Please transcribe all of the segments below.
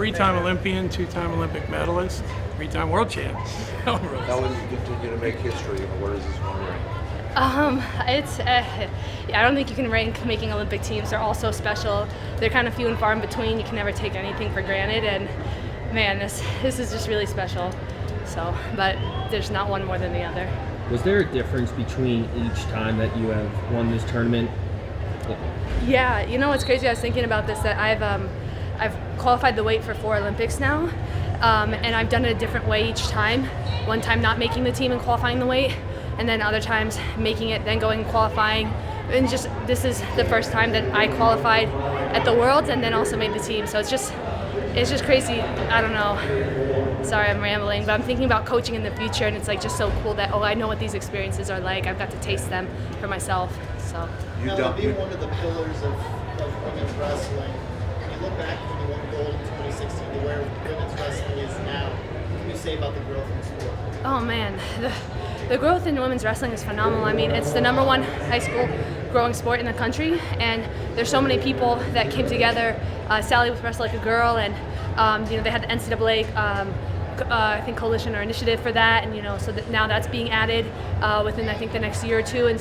three-time Olympian, two-time Olympic medalist, three-time world champ. Helen, you continue to make history. Where does this one rank? I don't think you can rank making Olympic teams. They're all so special. They're kind of few and far in between. You can never take anything for granted, and man, this is just really special. So, but there's not one more than the other. Was there a difference between each time that you have won this tournament? Yeah, you know what's crazy? I was thinking about this, that I've qualified the weight for 4 Olympics now, and I've done it a different way each time. One time not making the team and qualifying the weight, and then other times making it, then going and qualifying. And just this is the first time that I qualified at the Worlds and then also made the team. So it's just crazy. I don't know. Sorry, I'm rambling, but I'm thinking about coaching in the future, and it's like just so cool that I know what these experiences are like. I've got to taste them for myself. So. Now, being one of the pillars of women's wrestling, when you look back when you won gold in 2016 to where women's wrestling is now, what can you say about the growth in the sport? Oh man, the growth in women's wrestling is phenomenal. I mean, it's the #1 high school growing sport in the country, and there's so many people that came together. Sally with Wrestle Like a Girl, and they had the NCAA I think coalition or initiative for that, and so that now that's being added within I think the next year or two, and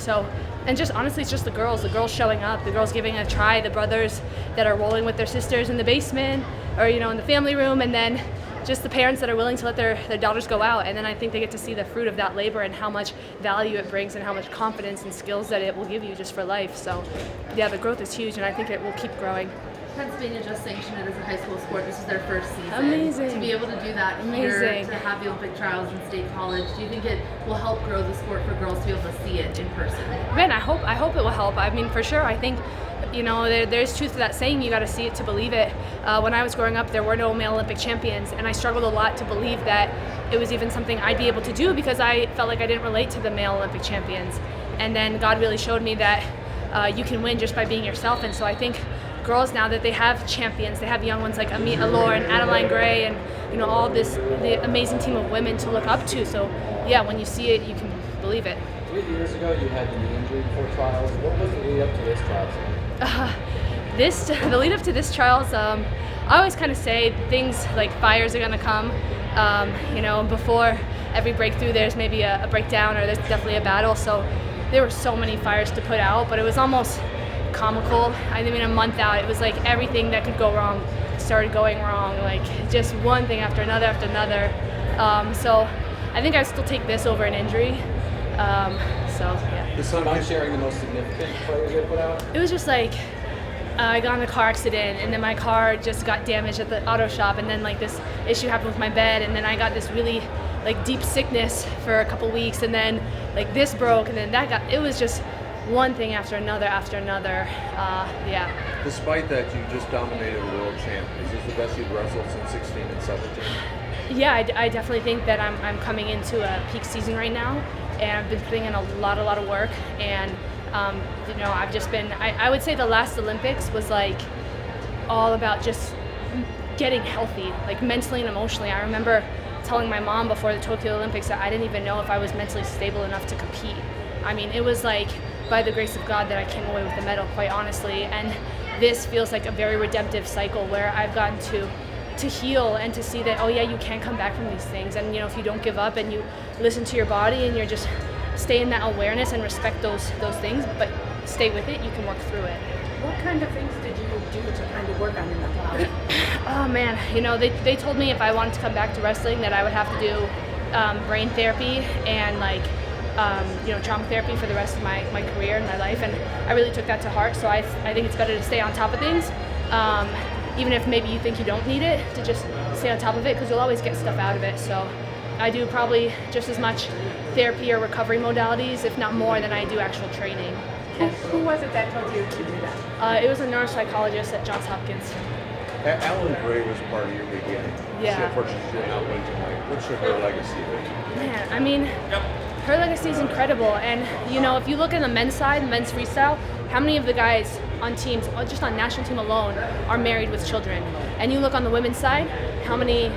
just honestly, it's just the girls showing up, the girls giving it a try, the brothers that are rolling with their sisters in the basement or in the family room, and then just the parents that are willing to let their daughters go out, and then I think they get to see the fruit of that labor and how much value it brings and how much confidence and skills that it will give you just for life. So yeah, the growth is huge, and I think it will keep growing. Pennsylvania just sanctioned it as a high school sport. This is their first season. Amazing. To be able to do that here, to have the Olympic trials in State College, do you think it will help grow the sport for girls to be able to see it in person? Man, I hope it will help. I mean, for sure. I think there's truth to that saying, you got to see it to believe it. When I was growing up, there were no male Olympic champions, and I struggled a lot to believe that it was even something I'd be able to do because I felt like I didn't relate to the male Olympic champions. And then God really showed me that you can win just by being yourself. And so I think girls now that they have champions, they have young ones like Amit Alor and Adeline Gray, and all the amazing team of women to look up to. So yeah, when you see it, you can believe it. 3 years ago, you had the knee injury before trials. What was the lead up to this trials? The lead up to this trials, I always kind of say things like fires are going to come. Before every breakthrough, there's maybe a breakdown, or there's definitely a battle. So there were so many fires to put out, but it was almost comical. I mean, a month out, it was like everything that could go wrong started going wrong, like just one thing after another after another. So I think I still take this over an injury. Yeah. Is someone sharing the most significant fires they put out? It was just like I got in a car accident, and then my car just got damaged at the auto shop, and then like this issue happened with my bed, and then I got this really like deep sickness for a couple weeks, and then like this broke, and then it was just one thing after another after another. Yeah. Despite that, you just dominated a world champ. Is this the best you've wrestled since 16 and 17? Yeah, I definitely think that I'm coming into a peak season right now, and I've been putting in a lot of work, and I've just been, I would say the last Olympics was like all about just getting healthy, like mentally and emotionally. I remember telling my mom before the Tokyo Olympics that I didn't even know if I was mentally stable enough to compete. I mean, it was like by the grace of God that I came away with the medal, quite honestly, and this feels like a very redemptive cycle where I've gotten to heal and to see that, oh yeah, you can come back from these things, and if you don't give up and you listen to your body and you're just stay in that awareness and respect those things, but stay with it, you can work through it. What kind of things did you do to kind of work on your mental health? Oh man, they told me if I wanted to come back to wrestling that I would have to do brain therapy and trauma therapy for the rest of my career and my life, and I really took that to heart. So I think it's better to stay on top of things, even if maybe you think you don't need it, to just stay on top of it, because you'll always get stuff out of it. So I do probably just as much therapy or recovery modalities, if not more, than I do actual training. Who was it that told you to do that? It was a neuropsychologist at Johns Hopkins. Alan Gray was part of your beginning. Yeah. Unfortunately, she did not win tonight. What's her legacy be? Man, I mean, her legacy is incredible. And, if you look at the men's side, men's freestyle, how many of the guys on teams, just on national team alone, are married with children? And you look on the women's side, how many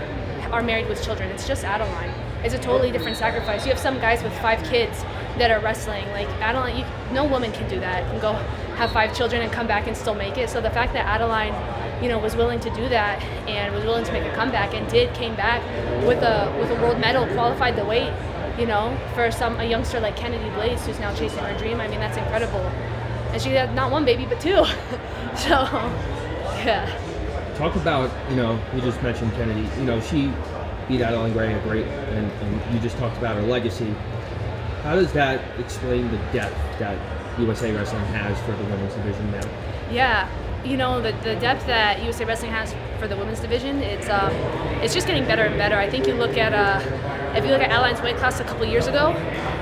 are married with children? It's just Adeline. It's a totally different sacrifice. You have some guys with 5 kids that are wrestling. Like Adeline, no woman can do that. Can go have 5 children and come back and still make it. So the fact that Adeline was willing to do that and was willing to make a comeback and came back with a world medal, qualified the weight, for a youngster like Kennedy Blades who's now chasing her dream. I mean, that's incredible. And she had not one baby, but two. So, yeah. Talk about, you just mentioned Kennedy. She beat Adeline Gray and you just talked about her legacy. How does that explain the depth that USA Wrestling has for the women's division now? Yeah, the depth that USA Wrestling has for the women's division, it's just getting better and better. I think if you look at Adeline's weight class a couple years ago,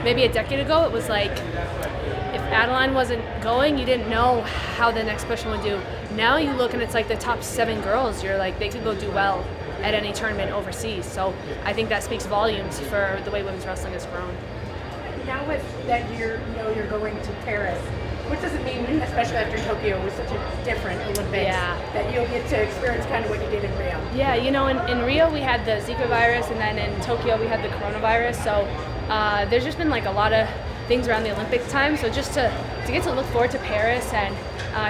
maybe a decade ago, it was like if Adeline wasn't going, you didn't know how the next person would do. Now you look and it's like the top 7 girls, you're like, they could go do well at any tournament overseas. So I think that speaks volumes for the way women's wrestling has grown. Now with that you're going to Paris, what does it mean, especially after Tokyo was such a different Olympics, that you'll get to experience kind of what you did in Rio? Yeah, in Rio we had the Zika virus, and then in Tokyo we had the coronavirus. So there's just been like a lot of things around the Olympic time. So just to get to look forward to Paris and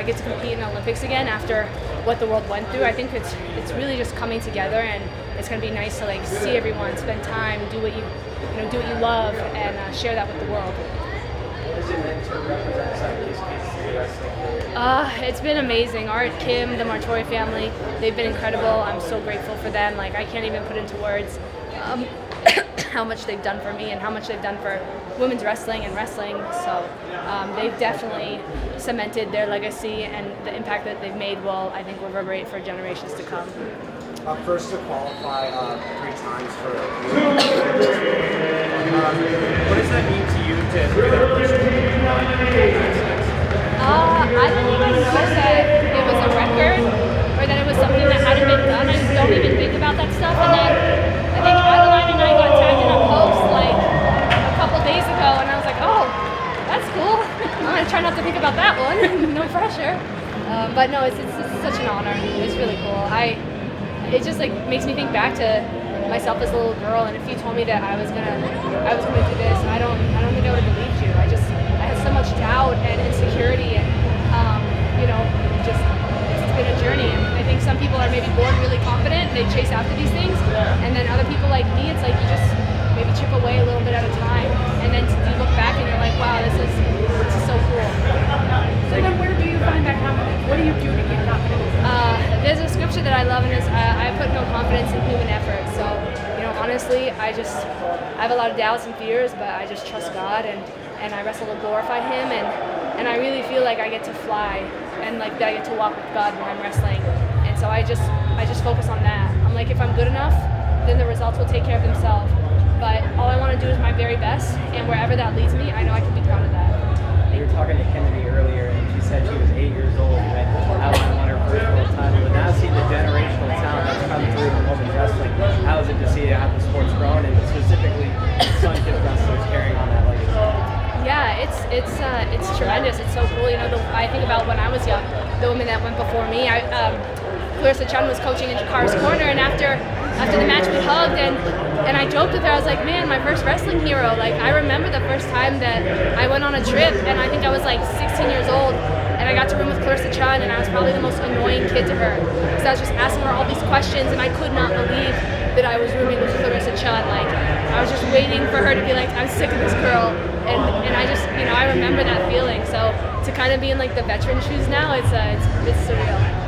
get to compete in the Olympics again after what the world went through, I think it's really just coming together, and it's going to be nice to like see everyone, spend time, do what you love, and share that with the world. What has it meant to represent Southeast Kansas Wrestling? It's been amazing. Art, Kim, the Martori family, they've been incredible. I'm so grateful for them. Like, I can't even put into words how much they've done for me and how much they've done for women's wrestling and wrestling. So they've definitely cemented their legacy, and the impact that they've made will, I think, reverberate for generations to come. First to qualify 3 times for what does that mean to you to do that first? I don't even know that it was a record or that it was something that hadn't been done. I just don't even think about that stuff. And then I think Adeline and I got tagged in a post like a couple days ago, and I was like, oh, that's cool. I'm gonna try not to think about that one. No pressure. But no, it's such an honor. It's really cool. It just like makes me think back to myself as a little girl, and if you told me that I was gonna do this, I don't think I would have believed you. I had so much doubt and insecurity, and it's been a journey. And I think some people are maybe born really confident, they chase after these things, and then other people like me, it's like you just maybe chip away a little bit at a time, and then you look back and you're like, wow, this is so cool. So then where do you find that confidence? What do you do to get confidence? There's a scripture that I love, and it's I put no confidence in human effort. So, honestly, I have a lot of doubts and fears, but I just trust God, and I wrestle to glorify Him, and I really feel like I get to fly, and like that I get to walk with God when I'm wrestling. And so I just focus on that. I'm like, if I'm good enough, then the results will take care of themselves. But all I want to do is my very best, and wherever that leads me, I know I can be proud of that. You were talking to Kennedy earlier, and she said she was 8 years old when Adeline won her first world title. But now seeing the generational talent that's come through in women's wrestling, how is it to see how the sport's grown, and specifically Sun Kids wrestlers carrying on that legacy? Yeah, it's tremendous. It's so cool. I think about when I was young, the women that went before me. Clarissa Chun was coaching in Jacarra's corner, and after the match we hugged, and I joked with her. I was like, man, my first wrestling hero. Like, I remember the first time that I went on a trip, and I think I was like 16 years old, and I got to room with Clarissa Chun, and I was probably the most annoying kid to her because I was just asking her all these questions, and I could not believe that I was rooming with Clarissa Chun. Like, I was just waiting for her to be like, I'm sick of this girl, and I just, I remember that feeling. So to kind of be in like the veteran shoes now, it's surreal.